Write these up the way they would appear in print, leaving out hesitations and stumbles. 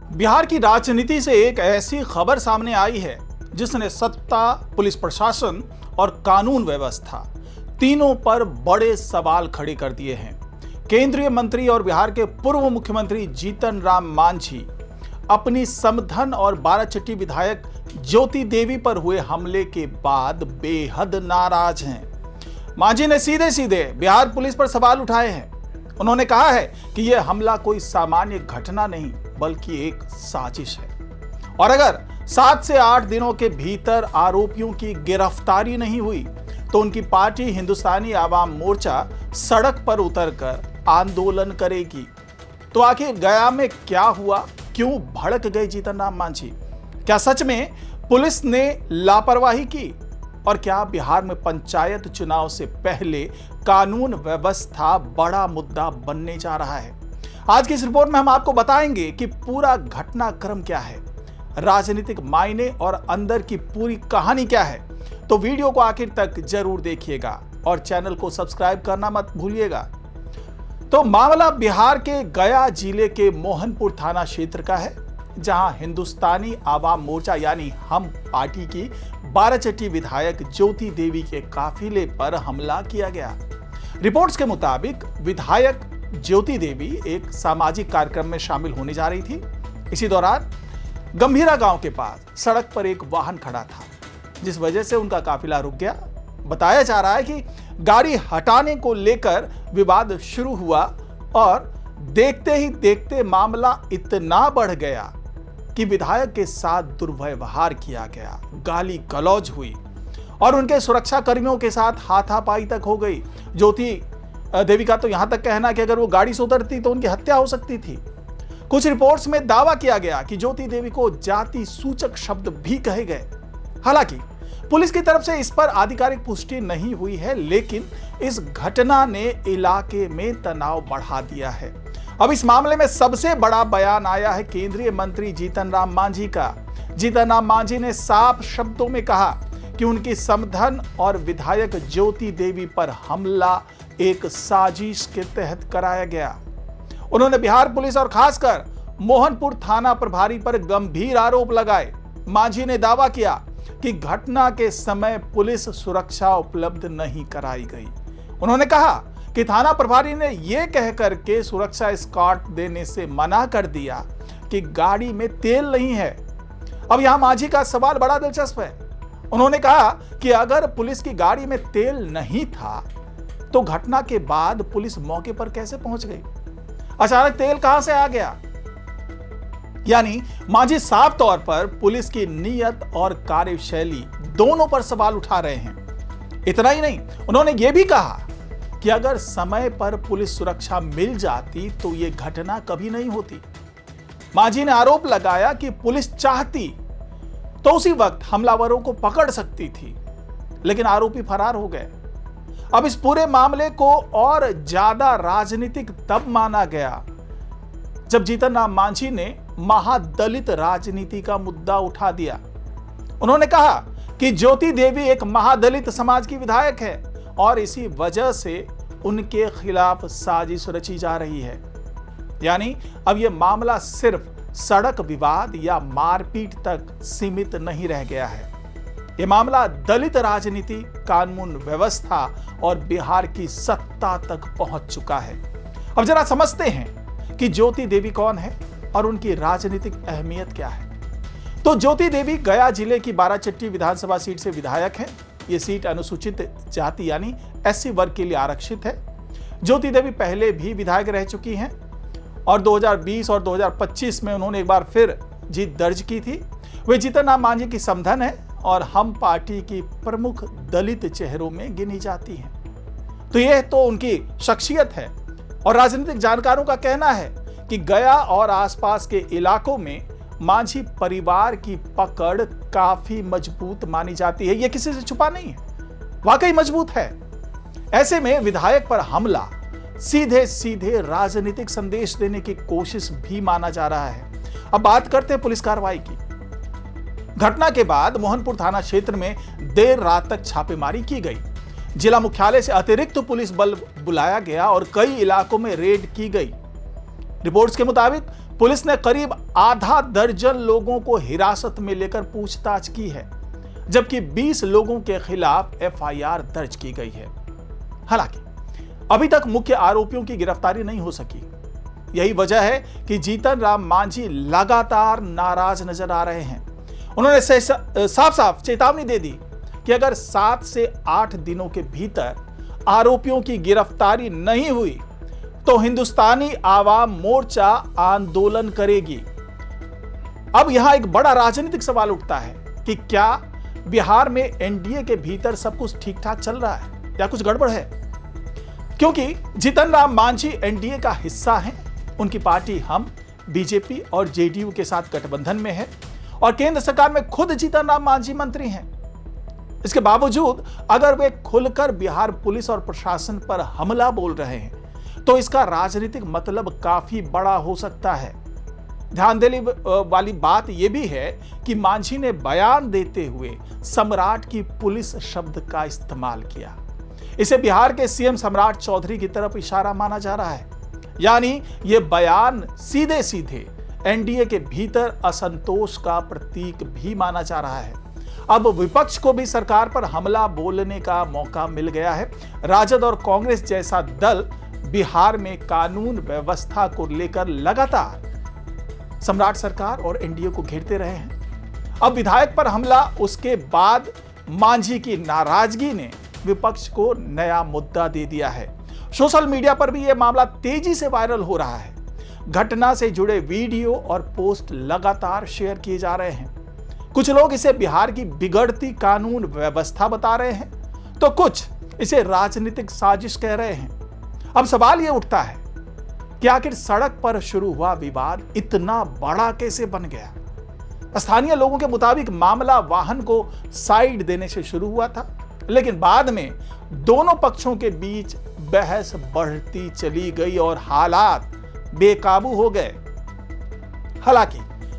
बिहार की राजनीति से एक ऐसी खबर सामने आई है जिसने सत्ता, पुलिस प्रशासन और कानून व्यवस्था तीनों पर बड़े सवाल खड़े कर दिए हैं। केंद्रीय मंत्री और बिहार के पूर्व मुख्यमंत्री जीतन राम मांझी अपनी समधन और बाराचट्टी विधायक ज्योति देवी पर हुए हमले के बाद बेहद नाराज हैं। मांझी ने सीधे सीधे बिहार पुलिस पर सवाल उठाए हैं। उन्होंने कहा है कि यह हमला कोई सामान्य घटना नहीं बल्कि एक साजिश है और अगर 7 से 8 दिनों के भीतर आरोपियों की गिरफ्तारी नहीं हुई तो उनकी पार्टी हिंदुस्तानी आवाम मोर्चा सड़क पर उतरकर आंदोलन करेगी। तो आखिर गया में क्या हुआ, क्यों भड़क गए जीतन राम मांझी? क्या सच में पुलिस ने लापरवाही की और क्या बिहार में पंचायत चुनाव से पहले कानून व्यवस्था बड़ा मुद्दा बनने जा रहा है? आज की इस रिपोर्ट में हम आपको बताएंगे कि पूरा घटनाक्रम क्या है, राजनीतिक मायने और अंदर की पूरी कहानी क्या है। तो वीडियो को आखिर तक जरूर देखिएगा और चैनल को सब्सक्राइब करना मत भूलिएगा। तो मामला बिहार के गया जिले के मोहनपुर थाना क्षेत्र का है, जहां हिंदुस्तानी आवाम मोर्चा यानी हम पार्टी की बाराचट्टी विधायक ज्योति देवी के काफिले पर हमला किया गया। रिपोर्ट्स के मुताबिक विधायक ज्योति देवी एक सामाजिक कार्यक्रम में शामिल होने जा रही थी। इसी दौरान गंभीरा गांव के पास सड़क पर एक वाहन खड़ा था, जिस वजह से उनका काफिला रुक गया। बताया जा रहा है कि गाड़ी हटाने को लेकर विवाद शुरू हुआ और देखते ही देखते मामला इतना बढ़ गया कि विधायक के साथ दुर्व्यवहार किया गया, गाली गलौज हुई और उनके सुरक्षा कर्मियों के साथ हाथापाई तक हो गई। ज्योति देवी का तो यहां तक कहना कि अगर वो गाड़ी से उतरती तो उनकी हत्या हो सकती थी। कुछ रिपोर्ट्स में दावा किया गया कि ज्योति देवी को जाति सूचक शब्द भी कहे गए। हालांकि पुलिस की तरफ से इस पर आधिकारिक पुष्टि नहीं हुई है, लेकिन इस घटना ने इलाके में तनाव बढ़ा दिया है। अब इस मामले में सबसे बड़ा बयान आया है केंद्रीय मंत्री जीतन राम मांझी का। जीतन राम मांझी ने साफ शब्दों में कहा कि उनकी समधन और विधायक ज्योति देवी पर हमला एक साजिश के तहत कराया गया। उन्होंने बिहार पुलिस और खासकर मोहनपुर थाना प्रभारी पर गंभीर आरोप लगाए। मांझी ने दावा किया कि घटना के समय पुलिस सुरक्षा उपलब्ध नहीं कराई गई। उन्होंने कहा कि थाना प्रभारी ने यह कहकर के सुरक्षा एस्कॉर्ट देने से मना कर दिया कि गाड़ी में तेल नहीं है। अब यहां मांझी का सवाल बड़ा दिलचस्प है। उन्होंने कहा कि अगर पुलिस की गाड़ी में तेल नहीं था तो घटना के बाद पुलिस मौके पर कैसे पहुंच गई? अचानक तेल कहां से आ गया? यानी मांझी साफ तौर पर पुलिस की नीयत और कार्यशैली दोनों पर सवाल उठा रहे हैं। इतना ही नहीं, उन्होंने यह भी कहा कि अगर समय पर पुलिस सुरक्षा मिल जाती तो यह घटना कभी नहीं होती। मांझी ने आरोप लगाया कि पुलिस चाहती तो उसी वक्त हमलावरों को पकड़ सकती थी, लेकिन आरोपी फरार हो गए। अब इस पूरे मामले को और ज्यादा राजनीतिक तब माना गया जब जीतन राम मांझी ने महादलित राजनीति का मुद्दा उठा दिया। उन्होंने कहा कि ज्योति देवी एक महादलित समाज की विधायक है और इसी वजह से उनके खिलाफ साजिश रची जा रही है। यानी अब यह मामला सिर्फ सड़क विवाद या मारपीट तक सीमित नहीं रह गया है। यह मामला दलित राजनीति, कानून व्यवस्था और बिहार की सत्ता तक पहुंच चुका है। अब जरा समझते हैं कि ज्योति देवी कौन है और उनकी राजनीतिक अहमियत क्या है। तो ज्योति देवी गया जिले की बाराचट्टी विधानसभा सीट से विधायक है। यह सीट अनुसूचित जाति यानी एससी वर्ग के लिए आरक्षित है। ज्योति देवी पहले भी विधायक रह चुकी हैं और 2020 और 2025 में उन्होंने एक बार फिर जीत दर्ज की थी। वे जीतन राम मांझी की समधन है और हम पार्टी की प्रमुख दलित चेहरों में गिनी जाती हैं। तो यह तो उनकी शख्सियत है और राजनीतिक जानकारों का कहना है कि गया और आसपास के इलाकों में मांझी परिवार की पकड़ काफी मजबूत मानी जाती है। यह किसी से छुपा नहीं है, वाकई मजबूत है। ऐसे में विधायक पर हमला सीधे सीधे राजनीतिक संदेश देने की कोशिश भी माना जा रहा है। अब बात करते हैं पुलिस कार्रवाई की। घटना के बाद मोहनपुर थाना क्षेत्र में देर रात तक छापेमारी की गई। जिला मुख्यालय से अतिरिक्त पुलिस बल बुलाया गया और कई इलाकों में रेड की गई। रिपोर्ट्स के मुताबिक पुलिस ने करीब आधा दर्जन लोगों को हिरासत में लेकर पूछताछ की है, जबकि 20 लोगों के खिलाफ एफआईआर दर्ज की गई है। हालांकि अभी तक मुख्य आरोपियों की गिरफ्तारी नहीं हो सकी। यही वजह है कि जीतन राम मांझी लगातार नाराज नजर आ रहे हैं। उन्होंने साफ साफ चेतावनी दे दी कि अगर 7 से 8 दिनों के भीतर आरोपियों की गिरफ्तारी नहीं हुई तो हिंदुस्तानी आवाम मोर्चा आंदोलन करेगी। अब यहां एक बड़ा राजनीतिक सवाल उठता है कि क्या बिहार में एनडीए के भीतर सब कुछ ठीक ठाक चल रहा है या कुछ गड़बड़ है, क्योंकि जीतन राम मांझी एनडीए का हिस्सा हैं। उनकी पार्टी हम बीजेपी और जेडीयू के साथ गठबंधन में है और केंद्र सरकार में खुद जीतन राम मांझी मंत्री हैं। इसके बावजूद अगर वे खुलकर बिहार पुलिस और प्रशासन पर हमला बोल रहे हैं तो इसका राजनीतिक मतलब काफी बड़ा हो सकता है। ध्यान देने वाली बात यह भी है कि मांझी ने बयान देते हुए सम्राट की पुलिस शब्द का इस्तेमाल किया। इसे बिहार के सीएम सम्राट चौधरी की तरफ इशारा माना जा रहा है, यानी यह बयान सीधे सीधे एनडीए के भीतर असंतोष का प्रतीक भी माना जा रहा है। अब विपक्ष को भी सरकार पर हमला बोलने का मौका मिल गया है। राजद और कांग्रेस जैसा दल बिहार में कानून व्यवस्था को लेकर लगातार सम्राट सरकार और एनडीए को घेरते रहे हैं। अब विधायक पर हमला, उसके बाद मांझी की नाराजगी ने विपक्ष को नया मुद्दा दे दिया है। सोशल मीडिया पर भी यह मामला तेजी से वायरल हो रहा है। घटना से जुड़े वीडियो और पोस्ट लगातार शेयर किए जा रहे हैं। कुछ लोग इसे बिहार की बिगड़ती कानून व्यवस्था बता रहे हैं, तो कुछ इसे राजनीतिक साजिश कह रहे हैं। अब सवाल यह उठता है कि आखिर सड़क पर शुरू हुआ विवाद इतना बड़ा कैसे बन गया। स्थानीय लोगों के मुताबिक मामला वाहन को साइड देने से शुरू हुआ था, लेकिन बाद में दोनों पक्षों के बीच बहस बढ़ती चली गई और हालात बेकाबू हो गए। हालांकि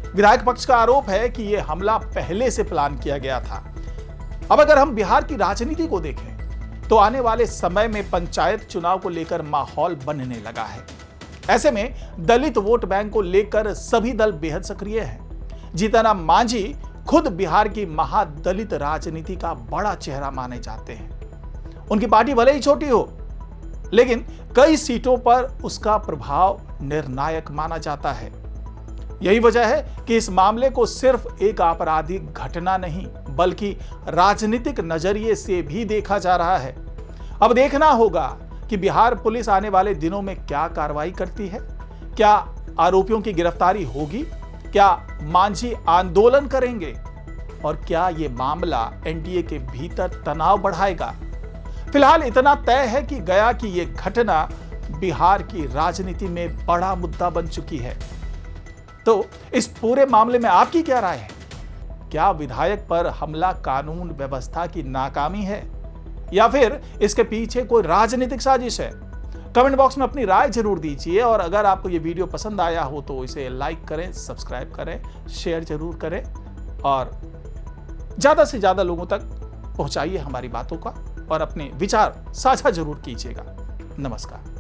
विधायक पक्ष का आरोप है कि यह हमला पहले से प्लान किया गया था। अब अगर हम बिहार की राजनीति को देखें तो आने वाले समय में पंचायत चुनाव को लेकर माहौल बनने लगा है। ऐसे में दलित वोट बैंक को लेकर सभी दल बेहद सक्रिय हैं। जीतन राम मांझी खुद बिहार की महादलित राजनीति का बड़ा चेहरा माने जाते हैं। उनकी पार्टी भले ही छोटी हो, लेकिन कई सीटों पर उसका प्रभाव निर्णायक माना जाता है। यही वजह है कि इस मामले को सिर्फ एक आपराधिक घटना नहीं बल्कि राजनीतिक नजरिए से भी देखा जा रहा है। अब देखना होगा कि बिहार पुलिस आने वाले दिनों में क्या कार्रवाई करती है। क्या आरोपियों की गिरफ्तारी होगी? क्या मांझी आंदोलन करेंगे? और क्या यह मामला एनडीए के भीतर तनाव बढ़ाएगा? फिलहाल इतना तय है कि गया कि यह घटना बिहार की राजनीति में बड़ा मुद्दा बन चुकी है। तो इस पूरे मामले में आपकी क्या राय है? क्या विधायक पर हमला कानून व्यवस्था की नाकामी है या फिर इसके पीछे कोई राजनीतिक साजिश है? कमेंट बॉक्स में अपनी राय जरूर दीजिए और अगर आपको ये वीडियो पसंद आया हो तो इसे लाइक करें, सब्सक्राइब करें, शेयर जरूर करें और ज्यादा से ज्यादा लोगों तक पहुंचाइए हमारी बातों का और अपने विचार साझा जरूर कीजिएगा। नमस्कार।